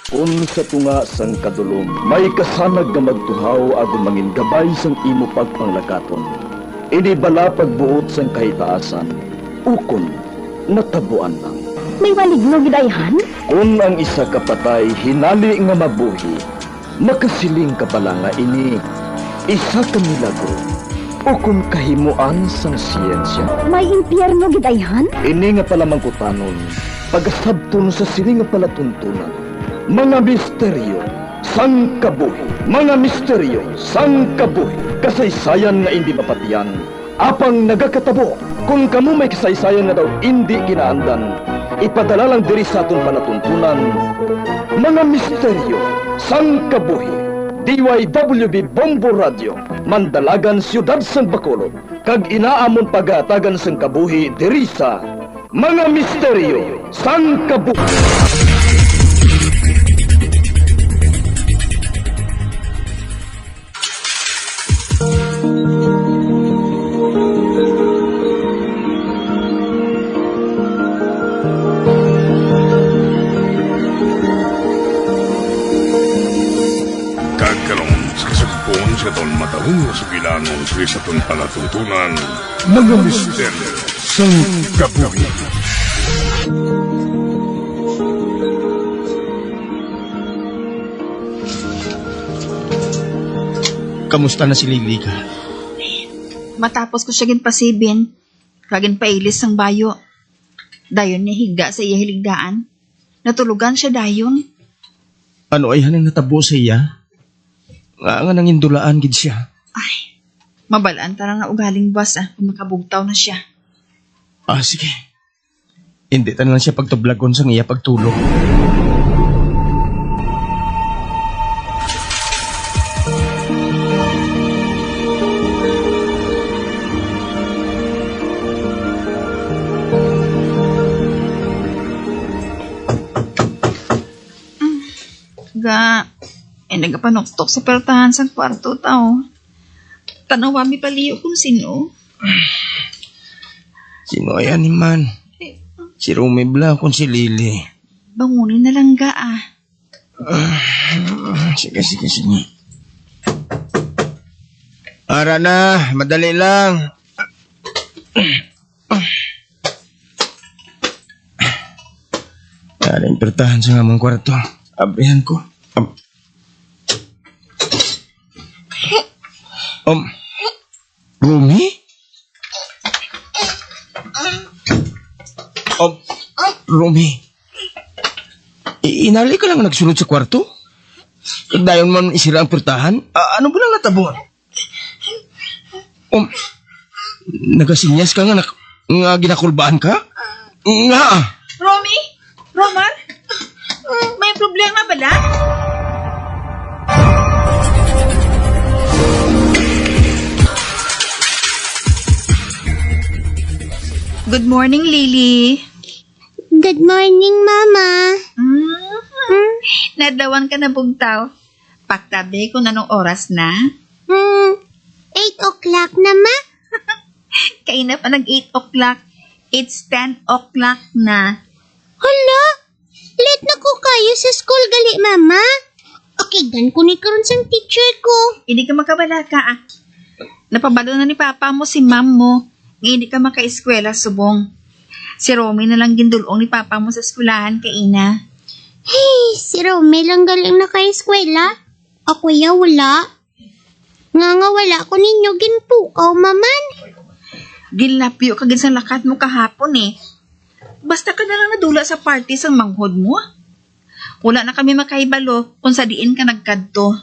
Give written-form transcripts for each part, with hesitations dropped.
Kung sa tunga sang kadulom, may kasanag nga magtuhaw agon mangin gabay sang imo pagpanglakaton. Ini bala pagbuot sang kahitaasan, ukon natabuan lang. May maligno gidayhan? Kung ang isa kapatay hinali nga mabuhi, makasiling ka pala nga ini isa ka milagro o kung kahimuan sang siyensya. May impyerno gidayhan? Ini nga pala mangkutanon, pagasabton sa siling nga palatuntunan. Mga misteryo, sang kabuhi. Mga misteryo, sang kabuhi. Kasaysayan nga hindi mapatiyan. Apang nagakatabo, kung kamo may kasaysayan nga daw hindi ginaandan, ipadala lang diri sa aton palatuntunan. Mga misteryo, sang kabuhi. DYWB Bombo Radio, Mandalagan, Siyudad San Bacolod. Kag inaamon pagatagan sang kabuhi diri sa Mga Misteryo, sang kabuhi. Sa ton matahong sa bilangon sa ton palatuntunan, mga misteryo sang kabuhi. Kamusta na si Lilica? Matapos ko siya ginpasibin, kagin pailis sang bayo. Dayon niya higa sa iya hiligdaan. Natulugan siya dayon. Ano ay hanang natabo sa iya? Nga nang indulaan gid siya. Ay, mabalaan tarang nga ugaling bus kung makabugtaw na siya. Sige. Hindi ta na lang siya pagtublagon sa iya pagtulog. Nagapanoktok sa pertahan sa kwarto tao. Tanawami paliyo kung sino. Sino ayan ni man? Si Rumibla kung si Lily. Bangunin na lang ga Sige. Ara na, madali lang. Aring pertahan sa among kwarto. Abrihan ko. Rumi? Rumi. Inali ka lang nagsunod sa kwarto? Dayon man isira ang pertahan? Ano ba lang natabon? Nagasinyas ka nga ginakulbaan ka? Nga. Romy? Roman? May problema ba na? Good morning, Lily. Good morning, Mama. Nadawan ka na bugtaw. Paktabi kung anong oras na. 8 o'clock na, Ma. Kaina pa nag 8 o'clock. It's 10 o'clock na. Hala, late na ko kayo sa school gali, Mama. Akigan ko ni karon sang teacher ko. Hindi ka makabala ka. Napabalo na ni Papa mo si Ma'am mo. Ngayon hindi ka maka-eskwela, subong. Si Romy na lang gindulong ni Papa mo sa eskwelahan, kaina. Hey, si Romy lang galing naka-eskwela. Ako ya wala. Nga wala ko ninyo ginpukaw, maman. Ginlapyo ka sa lakat mo kahapon Basta ka na lang nadula sa party sa manghod mo. Wala na kami makaibalo kung sa diin ka nagkadto.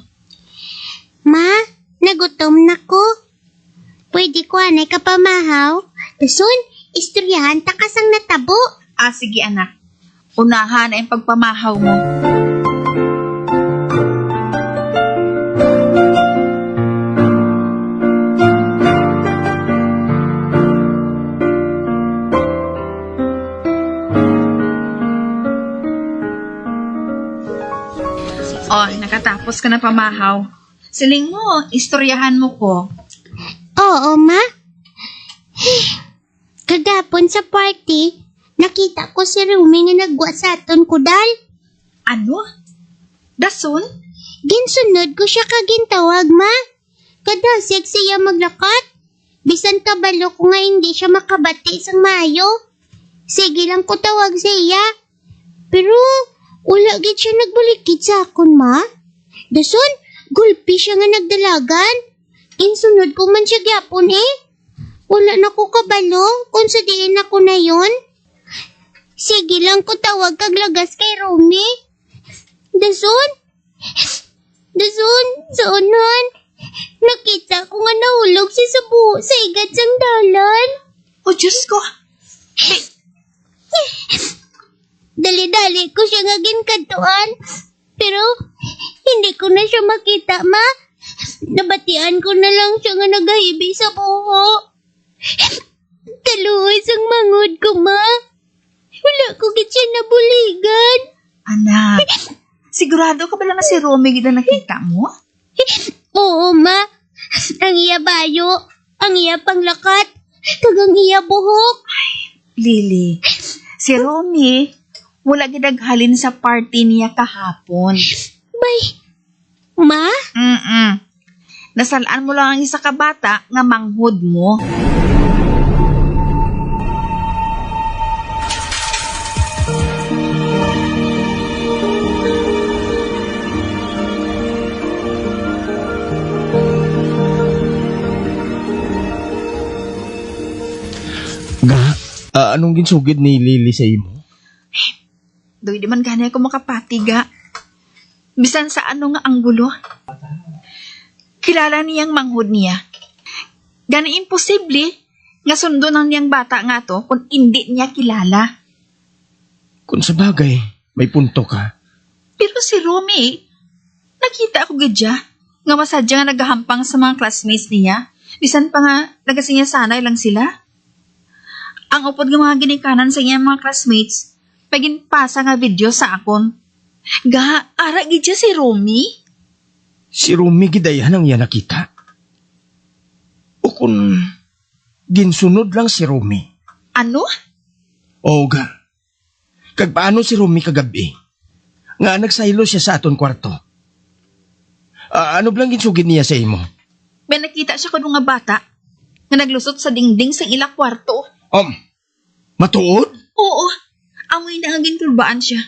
Ma, nagutom na ko. Pwede ko anay kapamahaw. Dason, istoryahan ta kasang natabo. Sige anak. Unahan na yung pagpamahaw mo. Nakatapos ka na pamahaw. Siling mo, istoryahan mo ko. Oo, Ma. Kagapon sa party, nakita ko si Rumi nga nagwa sa aton kudal. Ano? Dason? Ginsunod ko siya kagintawag, ma. Kadasig siya maglakat. Bisan kabalo ko nga hindi siya makabati sang maayo. Sige lang ko tawag siya. Pero, wala gid siya nagbulikid sa akon, ma. Dason, gulpi siya nga nagdalagan. Insunod ko man siya gyapon eh. Wala na ko kabalo kung sa diin ako na yon. Sige lang ko tawag kag lagas kay Romy. Dason, soonon. Nakita ko nga nahulog si Sabu sa igat sang dalan. O Diyos ko! Dali-dali ko siya nga ginkantuan. Pero, hindi ko na siya makita, ma. Nabatian ko na lang siya nga nagahibi sa buho. Kaluoy sang mangod ko, ma. Wala ko gid siya nabuligan. Anak, sigurado ka ba lang na si Romy gid na nakita mo? Oo, ma. Ang iya bayo, ang iya panglakat, kag ang iya buhok. Lily, si Romy, wala gid naghalin sa party niya kahapon. Bay, ma? Nasalaan mo lang ang isa ka bata nga manghod mo. Anong ginsugid ni Lily sa imo? Doy di man ganay ko makapatiga. Bisan sa ano nga anggulo. Kilala niyang manghod niya. Gani imposible nga sundo ng niyang bata nga to kung hindi niya kilala. Kung sa bagay, may punto ka. Pero si Romy, nakita ako gadya nga masadya nga nagahampang sa mga classmates niya. Bisan pa nga nagasinya sanay lang sila. Ang upod ng mga ginikanan sa iyang mga classmates, paginpasa nga video sa akon. Ara gidya si Romy? Si Romy gidayan ang iya nakita. O kung ginsunod lang si Romy. Ano? O ga. Kag paano si Romy kagabi? Nga nagsaylo siya sa aton kwarto. Ano blang ginsugid niya sa imo? May nakita siya ko nga bata nga naglusot sa dingding sa ila kwarto. Matuod? Oo, amoy na ang ginturbaan siya.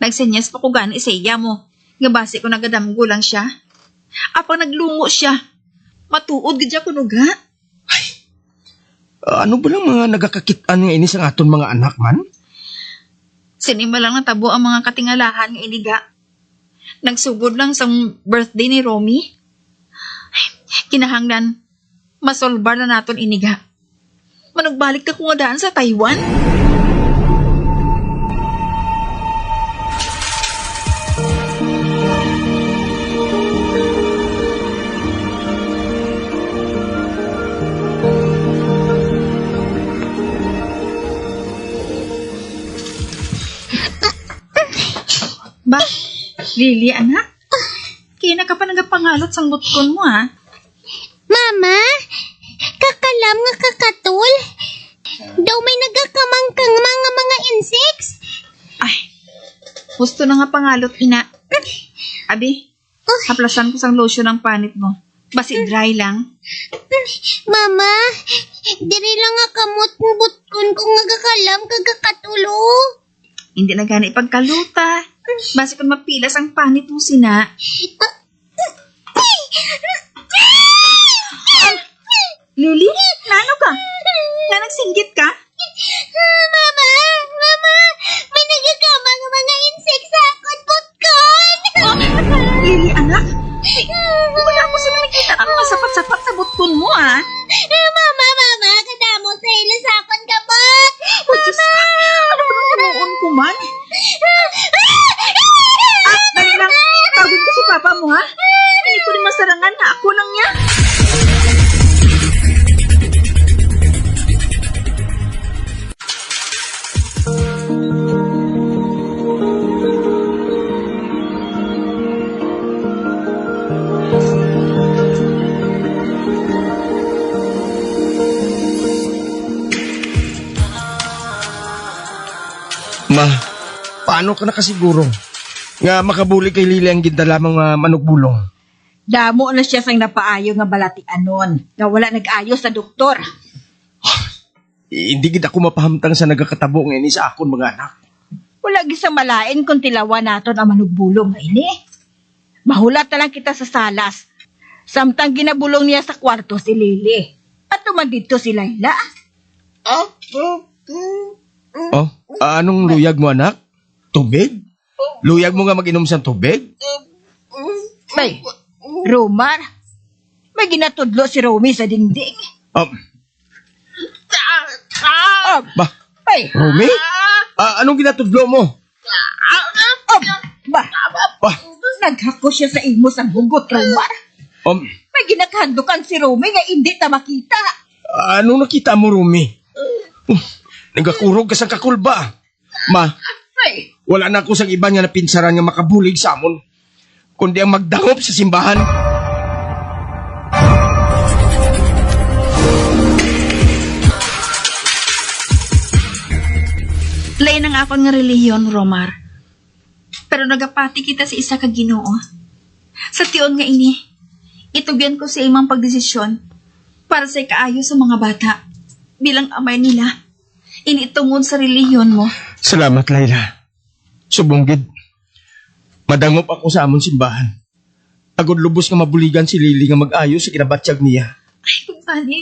Nagsenyas pa ko gani sa iya mo. Nga base ko nagadamgo lang siya. Apang naglungo siya. Matuod gadya ko nuga. Ano ba lang mga nagakakitaan nga ini sa aton mga anak man? Sinima lang natabo ang mga katingalahan nga iniga. Nagsugod lang sa birthday ni Romy. Kinahanglan, masolbar na naton iniga. Manugbalik ka kung daan sa Taiwan? Ba, Lily, anak? Kaya na ka pa nagapangalot sang butkon mo, ha? Mama, kakalam nga kakatul. Daw may nagakamangkang mga insects. Ay, gusto na nga pangalot, ina. Abi, haplasan ko sang lotion ng panit mo. Basi dry lang. Mama, diri lang nga kamot butkon kung nga kakalam kagakatulo. Hindi na gani ipagkaluta. Basi kung mapilas ang panit mo, sina. Lily, nano ka? Nga nagsinggit ka? Mama, may nagakamang mga insects sa akong butkon. Lily, anak? Wala ako sa nakikita ang mga sapat-sapat sa butkon mo, ah. Mama, kadamo sa ilo sa akong kapot. Oh, Diyos ka. Ano ba nang kamuon ko man? Dali lang. Tawagin ko si Papa mo, ha? Hindi ko rin masarangan na ako lang niya. Ma, paano ka nakasiguro? nga makabuli kay Lili ang gindala mga manugbulong. Damo na siya sang napaayo nga balatian nun. Nga wala nag-ayo sa doktor. Hindi gid ako mapahamtang sa nagakatabo ngayon sa akon mga anak. Wala gisa malain kung tilawan naton ang manugbulong nga ini. Mahulat na lang kita sa salas. Samtang ginabulong niya sa kwarto si Lily. At naman dito si Layla. Oh, anong luyag mo anak? Tubig? Luyag mo nga mag-inom sa tubig? Bay, Romar, may ginatudlo si Romy sa dingding. Ba, Bay, Romy? Anong ginatudlo mo? ba, Ba, naghako siya sa imo sa hugot, Romar. May ginakahandukan si Romy nga hindi ta makita. anong nakita mo, Romy? Nagakurog ka sa kakulba. Ma, Bay, wala na ako sa iba nga napinsaran nga makabulig sa amon, kundi ang magdangop sa simbahan. Lain ang akon nga relihiyon, Romar. Pero nagapati kita sa isa ka Ginoo. Sa tion nga ini, itugyan ko sa imang pagdesisyon para sa ikaayo sa mga bata. Bilang amay nila, initungod sa relihiyon mo. Salamat, Layla. Subonggid. Madangop ako sa amon simbahan. Agod lubos nga mabuligan si Lily nga mag-ayo sa kinabatsyag niya. Ay, kumpani,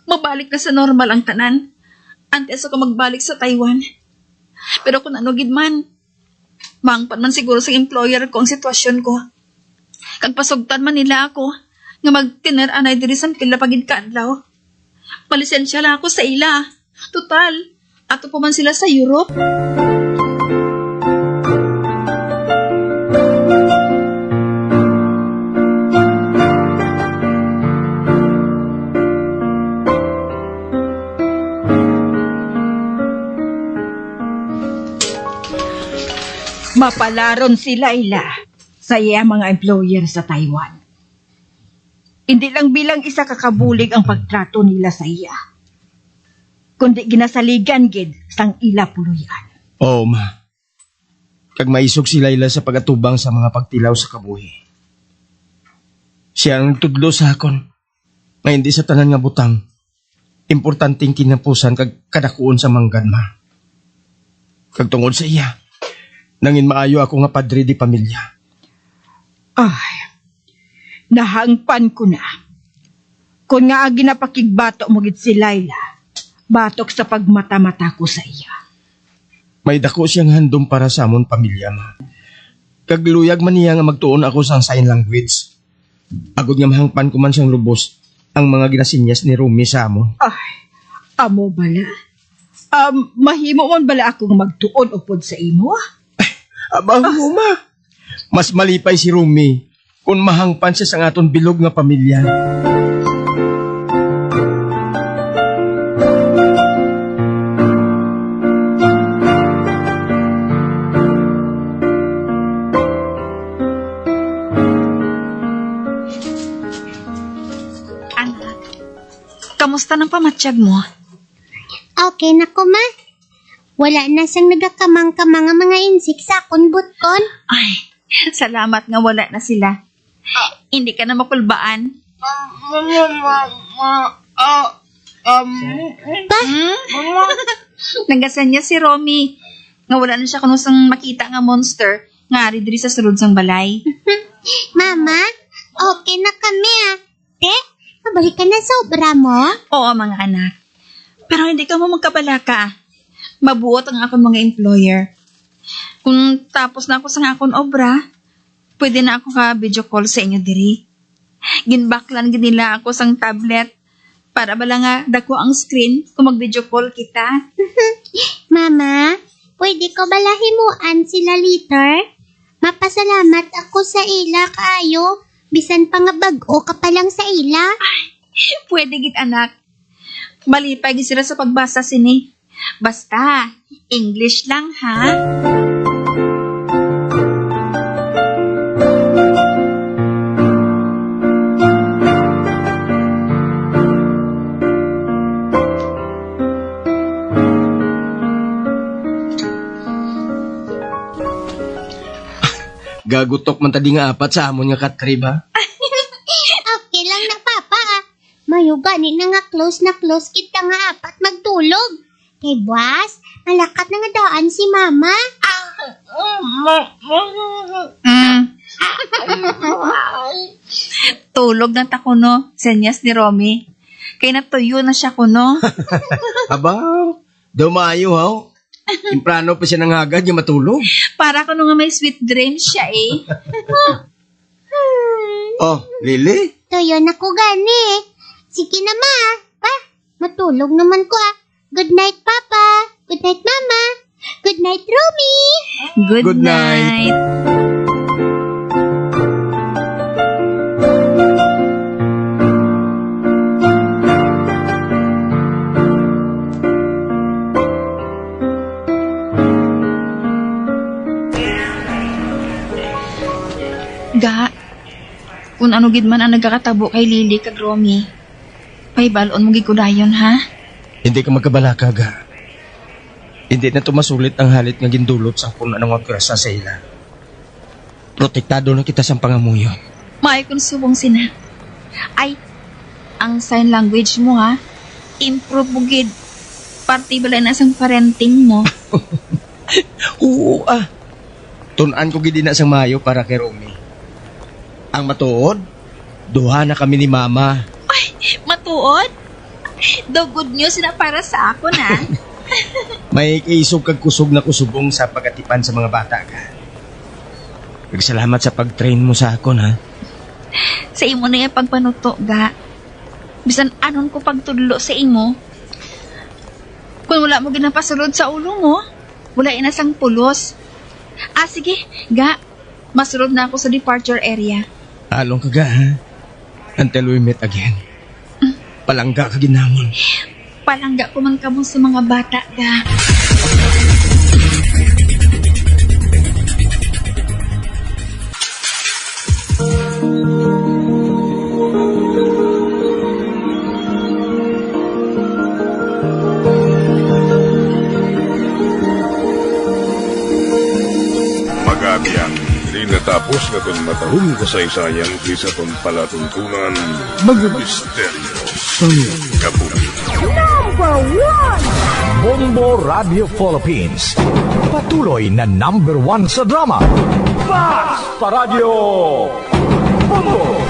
mabalik na sa normal ang tanan. Antes ako magbalik sa Taiwan. Pero kung ano gid man, mangpan man siguro sa employer ko ang sitwasyon ko. Kag pasugtan man nila ako, nga magtiner anay diri sa pila pagid kaadlaw. Palisensya lang ako sa ila. Total, ato pa man sila sa Europe. mapalaron si Layla sa iya mga employer sa Taiwan. Hindi lang bilang isa kakabulig ang pagtrato nila sa iya, kundi ginasaligan gid sang ila puluyan. Oo, ma. Kag maisog si Layla sa pagatubang sa mga pagtilaw sa kabuhi. Siya ang tudlo sa akon, nga hindi sa tanan nga butang, importanteng kinapusan kag kadakuon sa manggad, ma. Kag tungod sa iya, nangin maayo ako nga padre di pamilya. Ay, nahangpan ko na. Kung nga ginapakigbato mo gid si Layla, batok sa pagmata-mata ko sa iya. May dako siyang handom para sa amon pamilya, ma. Kag luyag man niya nga magtuon ako sa sign language. Agod nga mahangpan ko man siyang lubos ang mga ginasinyas ni Rumi sa amon. Ay, amo bala? Mahimo man bala akong magtuon upod sa imo? Aba, ma. Mas malipay si Rumi kung mahangpan siya sa aton bilog nga pamilya. Anak, kamusta ng pamatsyag mo? Okay na ko, ma. Wala na sang nagakamang-kamang ang mga insik sa akong butkon. Ay, salamat nga wala na sila. Hindi ka na makulbaan. Nagasan niya si Romy. Nga wala na siya kunusang makita nga monster nga ari diri sa sulod sang balay. Mama, okay na kami, ate. Mabalik ka na sa obra mo. Oo, mga anak. Pero hindi ka mo magkabalaka. Mabuot ang akong mga employer. Kung tapos na ako sa akong obra, pwede na ako ka-video call sa inyo diri. Ginbaklan gid nila ako sang tablet para bala nga dako ang screen kung mag-video call kita. Mama, pwede ko bala himuan sila later? Mapasalamat ako sa ila kaayo. Bisan pa nga bag-o ka pa lang sa ila. Pwede gid anak. Malipay gid sila sa pagbasa sini. Basta, English lang ha. Gagutok man tadi nga apat sa amon nga katrib ha. Okay lang na, Papa. Mayo gani na nga close kita nga apat magtulog. Kay buwas, malakat na nga daan si Mama. Tulog na ta kuno, senyas ni Romy. Kay natuyo na siya kuno. Aba, daw maayo ha. Imprano pa siya nangagad yung matulog. Para kuno nga may sweet dreams siya eh. Oh, Lily? Tuyo na ko gani. Sige na, Ma. Pa, matulog naman ko ah. Good night, Papa. Good night, Mama. Good night, Romy. Good Good night. night. Ga, kung ano gid man ang nagkakatabo kay Lily kag Romy, paibalon mo gikudayon ha? Hindi ka magkabalaka ga. Hindi na tumasulit ang halit nga gindulot sa puno ng operasya sa ila. Protektado na kita sa pangamuyo. May konsubong sina. Ay, ang sign language mo ha, improve mo gid. Parti balay na sang parenting mo. Oo ah. Tunan ko gidi na sang mayo para kay Romy. Ang matuod, duha na kami ni Mama. Ay, matuod? The good news na para sa ako na. May kaisog kag kusog na kusubong sa pagatipan sa mga bata ka. Nagsalamat sa pag-train mo sa akon ha. Sa imo na yung pagpanuto, ga. Bisan anon ko pagtudlo sa imo. Kung wala mo ginapasulod sa ulo mo, wala inasang pulos. Ah, sige, ga. Masulod na ako sa departure area. Along ka ga ha. Until we meet again. Palangga ka ginamon. Palangga ko man kamo sa mga bata, ga. Magabiang di natapos na itong matahong kasaysayan kisa itong palatuntunan mga misteryo sa kabuhi. Bombo Radio Philippines. Patuloy na #1 sa drama. Basta Radio Bombo!